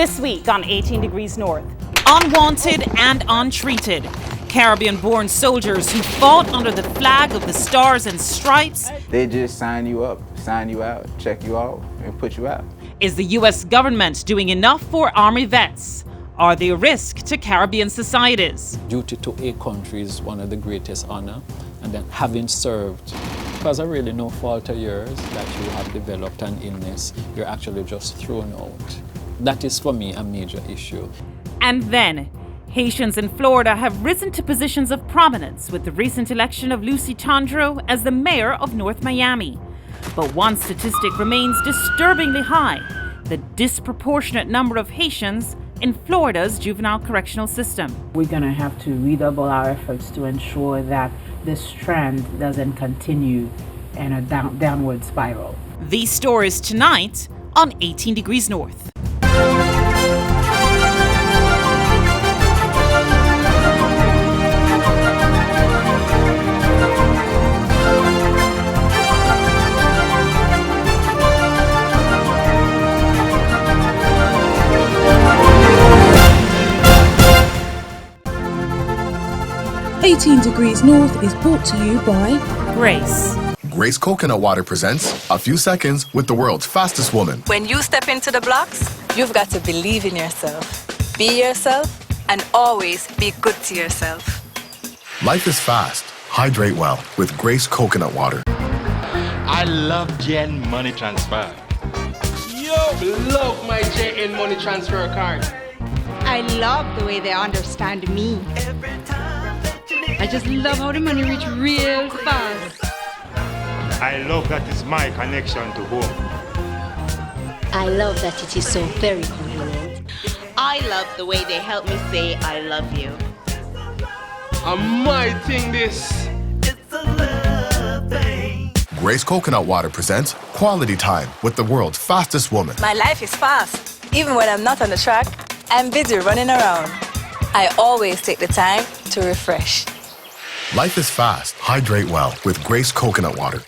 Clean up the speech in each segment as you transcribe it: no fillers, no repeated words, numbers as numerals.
This week on 18 Degrees North, unwanted and untreated. Caribbean-born soldiers who fought under the flag of the Stars and Stripes. They just sign you up, sign you out, check you out, and put you out. Is the U.S. government doing enough for Army vets? Are they a risk to Caribbean societies? Duty to a country is one of the greatest honor. And then having served, because of really no fault of yours that you have developed an illness, you're actually just thrown out. That is for me a major issue. And then, Haitians in Florida have risen to positions of prominence with the recent election of Lucy Tondreau as the mayor of North Miami. But one statistic remains disturbingly high: the disproportionate number of Haitians in Florida's juvenile correctional system. We're going to have to redouble our efforts to ensure that this trend doesn't continue in a downward spiral. These stories tonight on 18 Degrees North. "18 Degrees North" is brought to you by Grace. Grace Coconut Water presents A Few Seconds with the world's fastest woman. When you step into the blocks, you've got to believe in yourself. Be yourself and always be good to yourself. Life is fast. Hydrate well with Grace Coconut Water. I love JN Money Transfer. Yo, love my JN Money Transfer card. I love the way they understand me. I just love how the money reach real fast. I love that it's my connection to home. I love that it is so very convenient. I love the way they help me say I love you. I'm my thing this. It's a love thing. Grace Coconut Water presents Quality Time with the world's fastest woman. My life is fast. Even when I'm not on the track, I'm busy running around. I always take the time to refresh. Life is fast. Hydrate well with Grace Coconut Water.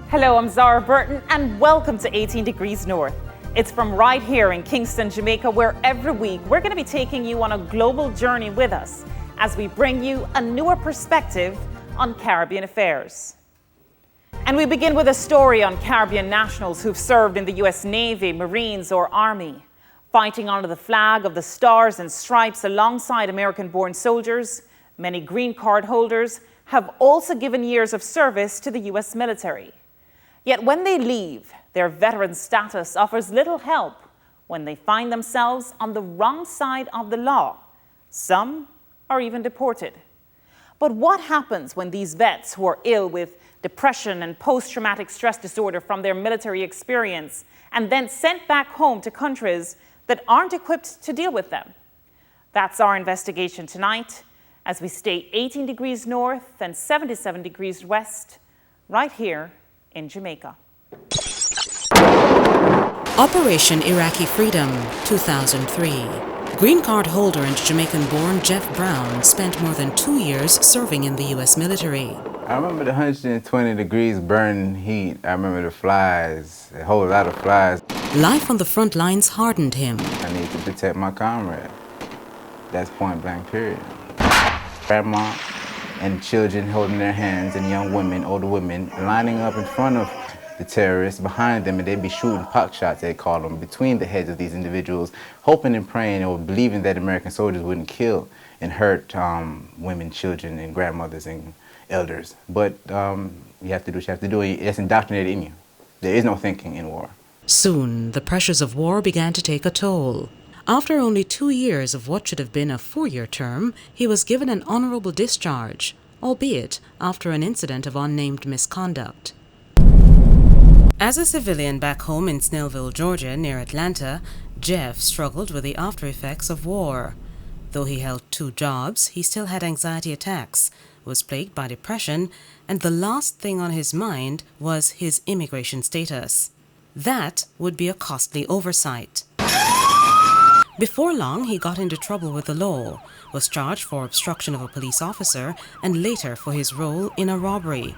Hello, I'm Zara Burton and welcome to 18 Degrees North. It's from right here in Kingston, Jamaica, where every week we're going to be taking you on a global journey with us as we bring you a newer perspective on Caribbean affairs. And we begin with a story on Caribbean nationals who've served in the U.S. Navy, Marines, or Army. Fighting under the flag of the Stars and Stripes alongside American-born soldiers, many green card holders have also given years of service to the U.S. military. Yet when they leave, their veteran status offers little help when they find themselves on the wrong side of the law. Some are even deported. But what happens when these vets who are ill with depression and post-traumatic stress disorder from their military experience and then sent back home to countries that aren't equipped to deal with them? That's our investigation tonight as we stay 18 degrees north and 77 degrees west, right here in Jamaica. Operation Iraqi Freedom, 2003. Green card holder and Jamaican-born Jeff Brown spent more than 2 years serving in the U.S. military. I remember the 120 degrees burning heat. I remember the flies, a whole lot of flies. Life on the front lines hardened him. I need to protect my comrade. That's point blank, period. Grandma and children holding their hands, and young women, older women, lining up in front of the terrorists behind them, and they'd be shooting pot shots, they call them, between the heads of these individuals, hoping and praying or believing that American soldiers wouldn't kill and hurt women, children, and grandmothers and elders. But you have to do what you have to do. It's indoctrinated in you. There is no thinking in war. Soon, the pressures of war began to take a toll. After only 2 years of what should have been a 4-year term, he was given an honorable discharge, albeit after an incident of unnamed misconduct. As a civilian back home in Snellville, Georgia, near Atlanta, Jeff struggled with the after effects of war. Though he held 2 jobs, he still had anxiety attacks, was plagued by depression, and the last thing on his mind was his immigration status. That would be a costly oversight. Before long, he got into trouble with the law, was charged for obstruction of a police officer, and later for his role in a robbery.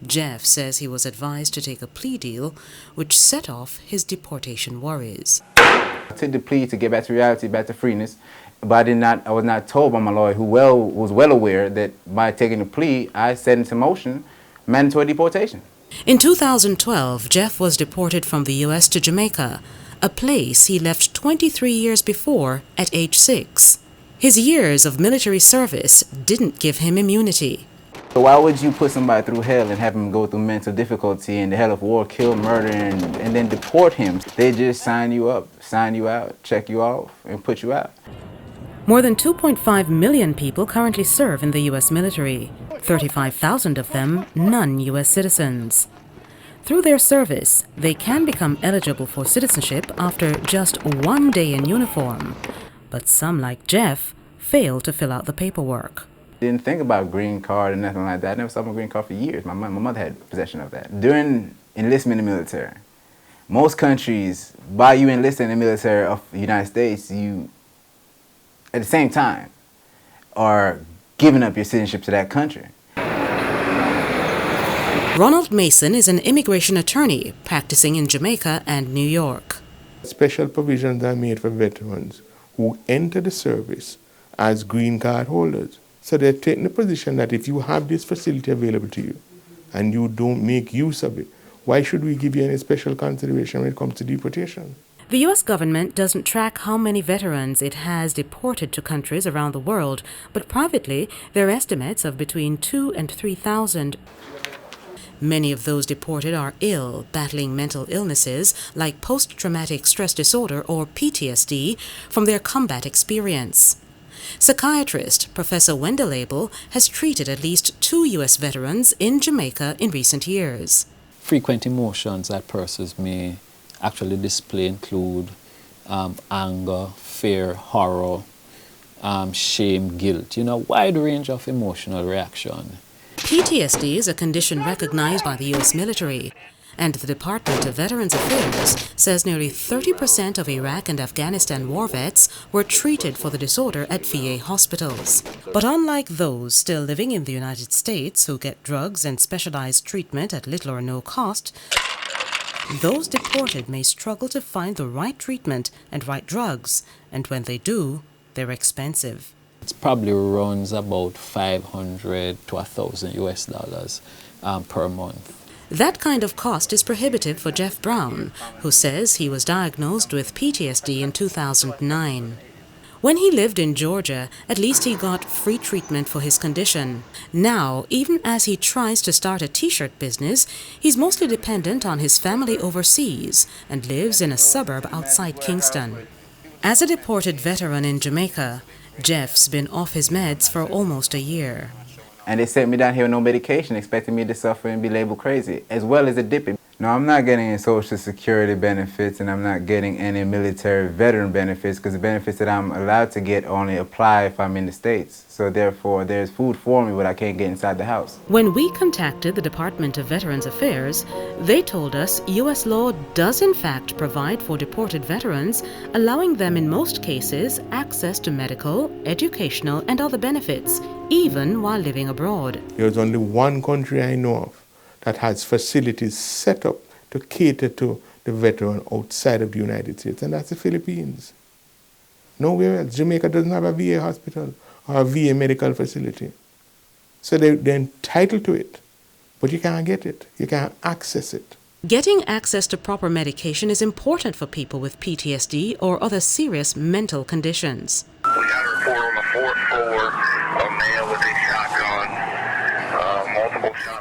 Jeff says he was advised to take a plea deal, which set off his deportation worries. I took the plea to get back to reality, back to freeness, but I was not told by my lawyer, who was well aware that by taking the plea, I set into motion mandatory deportation. In 2012, Jeff was deported from the U.S. to Jamaica, a place he left 23 years before at age 6. His years of military service didn't give him immunity. So why would you put somebody through hell and have him go through mental difficulty and the hell of war, kill, murder, and then deport him? They just sign you up, sign you out, check you off, and put you out. More than 2.5 million people currently serve in the U.S. military, 35,000 of them non-U.S. citizens. Through their service, they can become eligible for citizenship after just 1 day in uniform. But some, like Jeff, fail to fill out the paperwork. Didn't think about green card or nothing like that. I never saw my green card for years. My mother had possession of that. During enlistment in the military, most countries, by you enlisting in the military of the United States, you, at the same time, are giving up your citizenship to that country. Ronald Mason is an immigration attorney practicing in Jamaica and New York. Special provisions are made for veterans who enter the service as green card holders. So they're taking the position that if you have this facility available to you and you don't make use of it, why should we give you any special consideration when it comes to deportation? The U.S. government doesn't track how many veterans it has deported to countries around the world, but privately, there are estimates of between 2,000 and 3,000. Many of those deported are ill, battling mental illnesses like post-traumatic stress disorder or PTSD from their combat experience. Psychiatrist Professor Wendell Abel has treated at least 2 U.S. veterans in Jamaica in recent years. Frequent emotions that persons may actually display include anger, fear, horror, shame, guilt, a wide range of emotional reaction. PTSD is a condition recognized by the U.S. military, and the Department of Veterans Affairs says nearly 30% of Iraq and Afghanistan war vets were treated for the disorder at VA hospitals. But unlike those still living in the United States who get drugs and specialized treatment at little or no cost, those deported may struggle to find the right treatment and right drugs, and when they do, they're expensive. It probably runs about $500 to $1,000 US per month. That kind of cost is prohibitive for Jeff Brown, who says he was diagnosed with PTSD in 2009. When he lived in Georgia, at least he got free treatment for his condition. Now, even as he tries to start a t-shirt business, he's mostly dependent on his family overseas and lives in a suburb outside Kingston. As a deported veteran in Jamaica, Jeff's been off his meds for almost a year. And they sent me down here with no medication, expecting me to suffer and be labeled crazy, as well as a dippy. No, I'm not getting any Social Security benefits, and I'm not getting any military veteran benefits, because the benefits that I'm allowed to get only apply if I'm in the States. So therefore, there's food for me, but I can't get inside the house. When we contacted the Department of Veterans Affairs, they told us U.S. law does in fact provide for deported veterans, allowing them in most cases access to medical, educational, and other benefits, even while living abroad. There's only one country I know of that has facilities set up to cater to the veteran outside of the United States, and that's the Philippines. Nowhere else. Jamaica doesn't have a VA hospital or a VA medical facility. So they're entitled to it, but you can't get it. You can't access it. Getting access to proper medication is important for people with PTSD or other serious mental conditions. We got a report on the 4th floor, a male with a shotgun.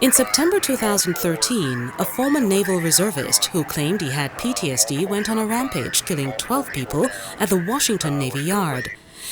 In September 2013, a former naval reservist who claimed he had PTSD went on a rampage, killing 12 people at the Washington Navy Yard.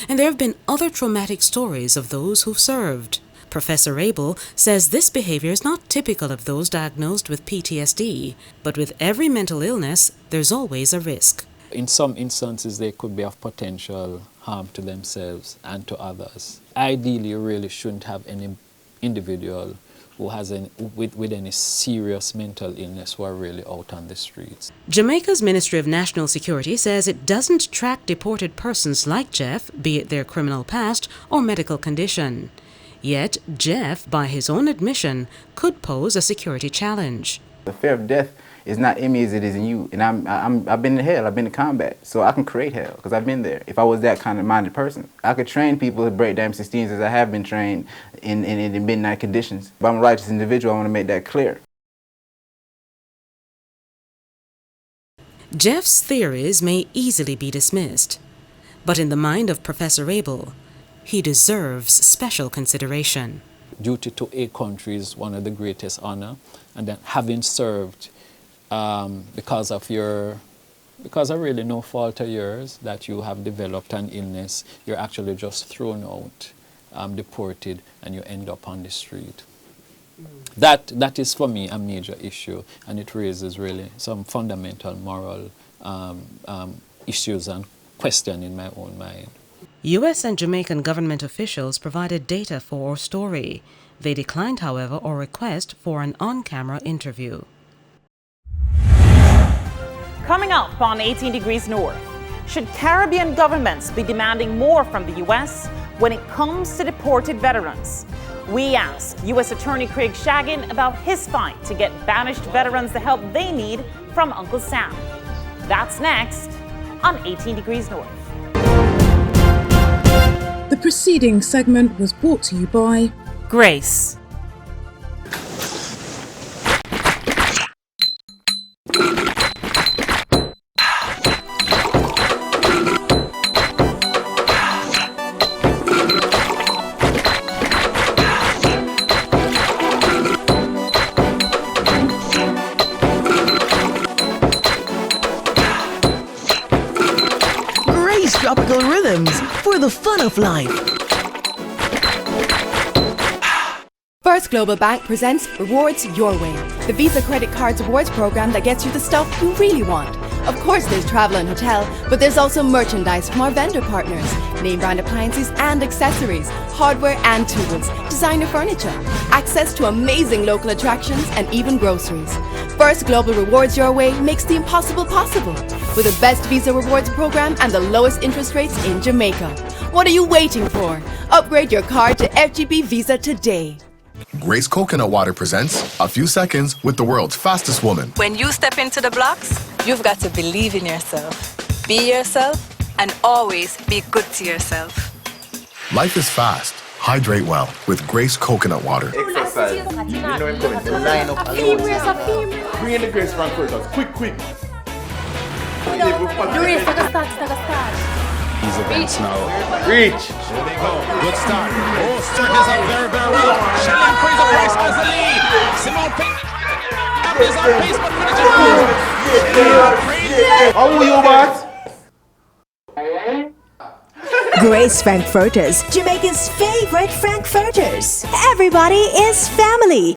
And there have been other traumatic stories of those who've served. Professor Abel says this behavior is not typical of those diagnosed with PTSD, but with every mental illness, there's always a risk. In some instances, they could be of potential harm to themselves and to others. Ideally, you really shouldn't have any individual who has with any serious mental illness who are really out on the streets. Jamaica's Ministry of National Security says it doesn't track deported persons like Jeff, be it their criminal past or medical condition. Yet Jeff, by his own admission, could pose a security challenge. The fear of death is not in me as it is in you. And I've been to hell, I've been to combat. So I can create hell, because I've been there. If I was that kind of minded person, I could train people to break down 16s as I have been trained in midnight conditions. But I'm a righteous individual, I want to make that clear. Jeff's theories may easily be dismissed, but in the mind of Professor Abel, he deserves special consideration. Duty to a country is one of the greatest honor, and then having served because of really no fault of yours that you have developed an illness, you're actually just thrown out, deported, and you end up on the street. That is for me a major issue, and it raises really some fundamental moral issues and questions in my own mind. U.S. and Jamaican government officials provided data for our story. They declined, however, our request for an on-camera interview. Coming up on 18 Degrees North, should Caribbean governments be demanding more from the U.S. when it comes to deported veterans? We ask U.S. Attorney Craig Shaggin about his fight to get banished veterans the help they need from Uncle Sam. That's next on 18 Degrees North. The preceding segment was brought to you by Grace. Tropical rhythms for the fun of life. First Global Bank presents Rewards Your Way, the Visa Credit Cards rewards program that gets you the stuff you really want. Of course, there's travel and hotel, but there's also merchandise from our vendor partners, name brand appliances and accessories, hardware and tools, designer furniture, access to amazing local attractions, and even groceries. First Global Rewards Your Way makes the impossible possible with the best Visa rewards program and the lowest interest rates in Jamaica. What are you waiting for? Upgrade your card to FGB Visa today. Grace Coconut Water presents A Few Seconds with the world's fastest woman. When you step into the blocks, you've got to believe in yourself, be yourself, and always be good to yourself. Life is fast. Hydrate well with Grace Coconut Water. Exercise. You know him coming. The line up alone. Bring in the Grace Frankfurters. Quick. The race start. These events now. Reach. There they go. Good start. Oh, Sturgis up very well. Shelly Fraser Price has the lead. Simone Payne is on pace, but finishes. How are you, boss? Grace Frankfurters, Jamaica's favorite Frankfurters. Everybody is family.